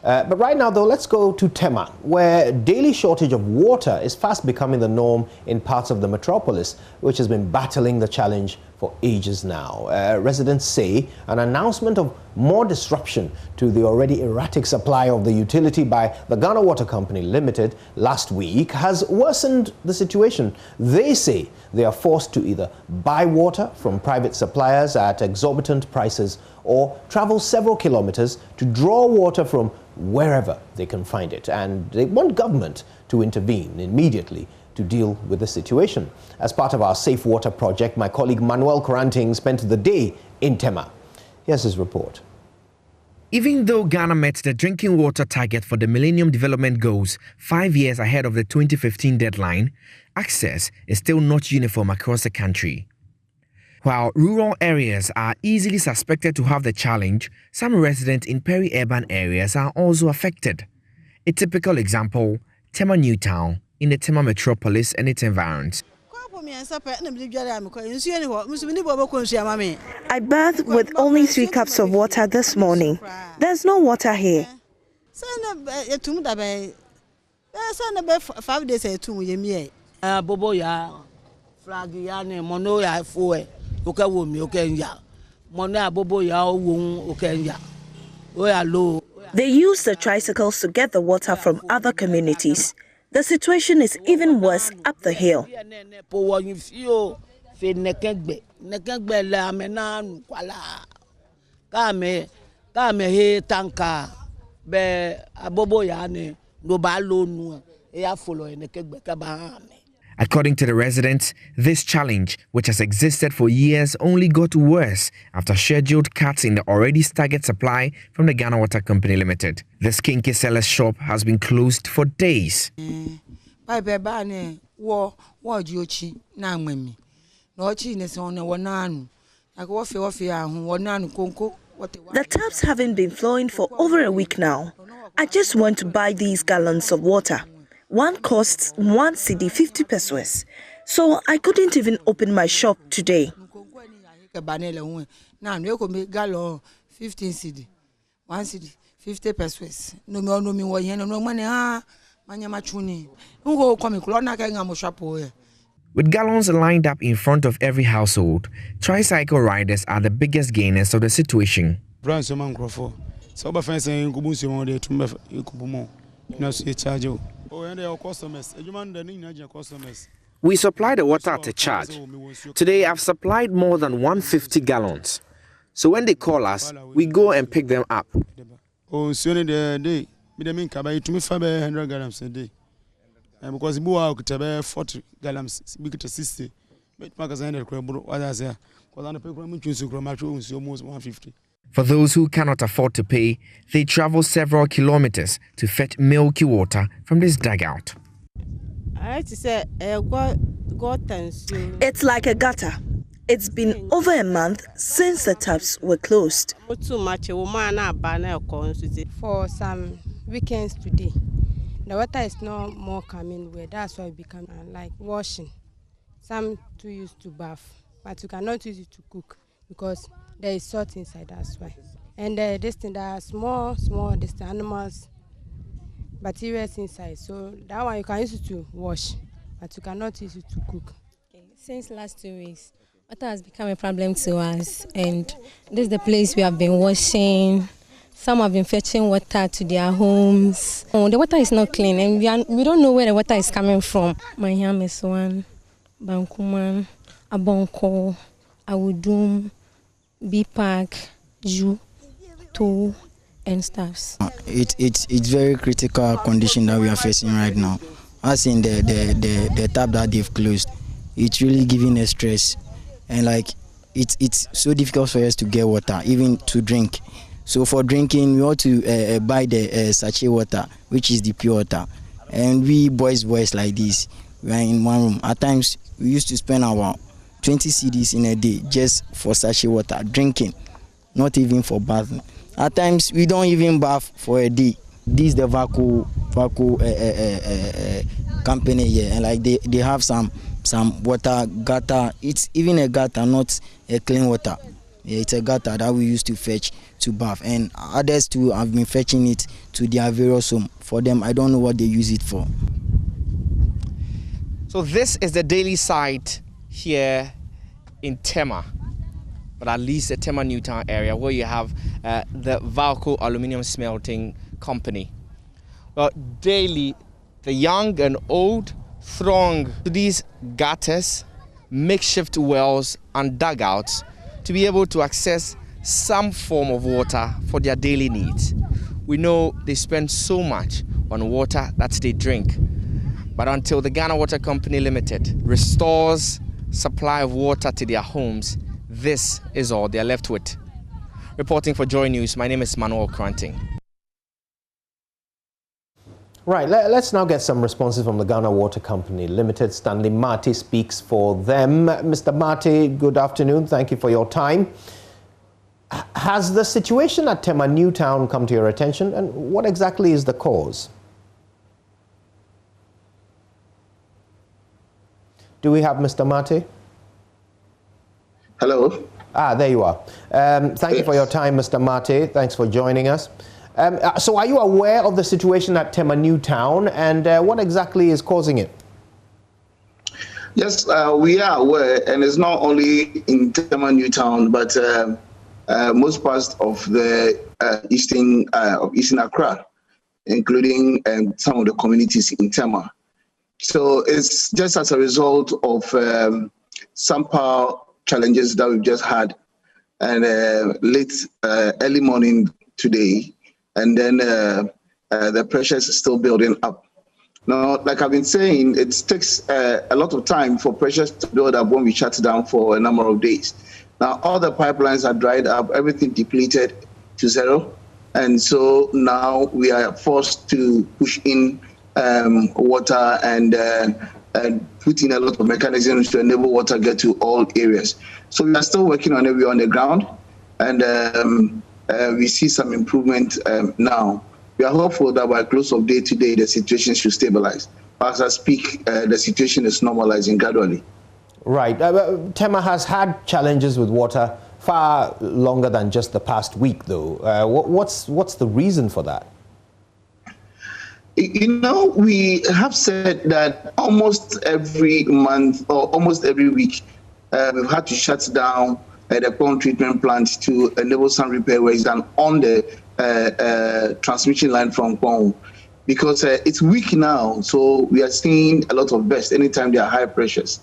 But right now, though, let's go to Tema, where daily shortage of water is fast becoming the norm in parts of the metropolis, which has been battling the challenge for ages now. Residents say an announcement of more disruption to the already erratic supply of the utility by the Ghana Water Company Limited last week has worsened the situation. They say they are forced to either buy water from private suppliers at exorbitant prices or travel several kilometers to draw water from wherever they can find it. And they want government to intervene immediately to deal with the situation. As part of our Safe Water project, my colleague Manuel Coranting spent the day in Tema. Here's his report. Even though Ghana met the drinking water target for the Millennium Development Goals 5 years ahead of the 2015 deadline, access is still not uniform across the country. While rural areas are easily suspected to have the challenge, some residents in peri-urban areas are also affected. A typical example, Tema-Newtown in the Tema metropolis and its environs. I bathed with only 3 cups of water this morning. There's no water here. They use the tricycles to get the water from other communities. The situation is even worse up the hill. According to the residents, this challenge, which has existed for years, only got worse after scheduled cuts in the already staggered supply from the Ghana Water Company Limited. The Skinky Seller's shop has been closed for days. The taps haven't been flowing for over a week now. I just want to buy these gallons of water. One costs 1 cedi 50 pesos, so I couldn't even open my shop today. 15 cedi, 1 cedi 50 pesos. With gallons lined up in front of every household, tricycle riders are the biggest gainers of the situation. We supply the water at a charge. Today I've supplied more than 150 gallons. So when they call us, we go and pick them up. Because 100 gallons a day. Because 40 gallons, 60. For those who cannot afford to pay, they travel several kilometers to fetch milky water from this dugout. It's like a gutter. It's been over a month since the taps were closed. For some weekends today, the water is not more coming where that's why it becomes like washing. Some to use to bath, but you cannot use it to cook because there is salt inside, that's why. And this thing, there are small animals, bacteria inside. So that one you can use it to wash, but you cannot use it to cook. Since last 2 weeks, water has become a problem to us. And this is the place we have been washing. Some have been fetching water to their homes. The water is not clean and we don't know where the water is coming from. Mahame Bankuman, Abonko, Awudum, B-Park, Ju, To, and stuffs. It's very critical condition that we are facing right now. As in the tap that they've closed, it's really giving us stress, and like it's so difficult for us to get water, even to drink. So for drinking, we ought to buy the sachet water, which is the pure water. And we boys like this, we are in one room. At times, we used to spend our 20 cedis in a day just for sachet water, drinking, not even for bathing. At times, we don't even bath for a day. This is the Vaco company here, and like they have some water gutter. It's even a gutter, not a clean water. Yeah, it's a gutter that we used to fetch to bath, and others too have been fetching it to their various home. For them, I don't know what they use it for. So this is the daily site here in Tema, but at least the Tema-Newtown area, where you have the Valco Aluminium Smelting Company. Well, daily, the young and old throng to these gutters, makeshift wells and dugouts to be able to access some form of water for their daily needs. We know they spend so much on water that they drink, but until the Ghana Water Company Limited restores supply of water to their homes, this is all they're left with. Reporting for Joy News, my name is Manuel Cranting. Right, let's now get some responses from the Ghana Water Company Limited. Stanley Marty speaks for them. Mr. Marty, good afternoon. Thank you for your time. Has the situation at Tema-Newtown come to your attention, and what exactly is the cause? Do we have Mr. Marty? Hello. There you are. Thank you for your time, Mr. Marty. Thanks for joining us. So are you aware of the situation at Tema-Newtown, and what exactly is causing it? Yes, we are aware, and it's not only in Tema-Newtown, but most parts of the eastern Accra, including some of the communities in Tema. So it's just as a result of some power challenges that we've just had, and early morning today, and then the pressure is still building up. Now, like I've been saying, it takes a lot of time for pressures to build up when we shut down for a number of days. Now, all the pipelines are dried up, everything depleted to zero. And so now we are forced to push in water and put in a lot of mechanisms to enable water get to all areas. So we are still working on it. We're on the ground, and we see some improvement now. We are hopeful that by close of day today, the situation should stabilize. As I speak, the situation is normalizing gradually. Right. Tema has had challenges with water far longer than just the past week, though. What's the reason for that? You know, we have said that almost every month or almost every week, we've had to shut down the pond treatment plant to enable some repair works done on the transmission line from Pond, because it's weak now. So we are seeing a lot of bursts anytime there are high pressures.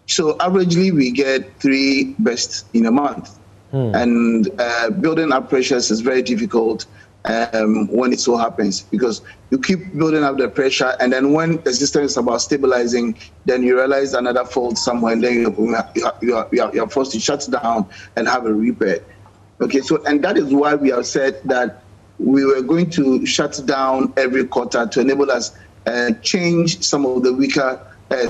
So averagely, we get 3 bursts in a month. And building up pressures is very difficult when it so happens, because you keep building up the pressure, and then when the system is about stabilizing, then you realize another fault somewhere, and then you're forced to shut down and have a repair. Okay, so, and that is why we have said that we were going to shut down every quarter to enable us change some of the weaker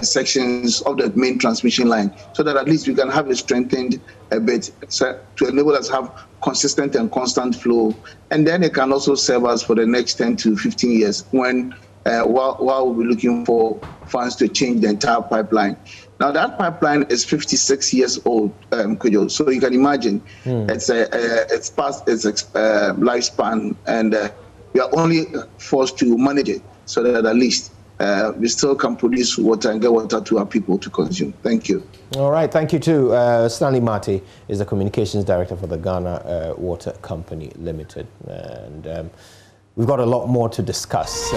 sections of the main transmission line, so that at least we can have it strengthened a bit, so to enable us to have consistent and constant flow. And then it can also serve us for the next 10 to 15 years when while we'll be looking for funds to change the entire pipeline. Now that pipeline is 56 years old, Kojo. So you can imagine it's past its lifespan, and we are only forced to manage it so that at least we still can produce water and get water to our people to consume. Thank you. All right, thank you too. Stanley Marty is the Communications Director for the Ghana Water Company Limited. And we've got a lot more to discuss.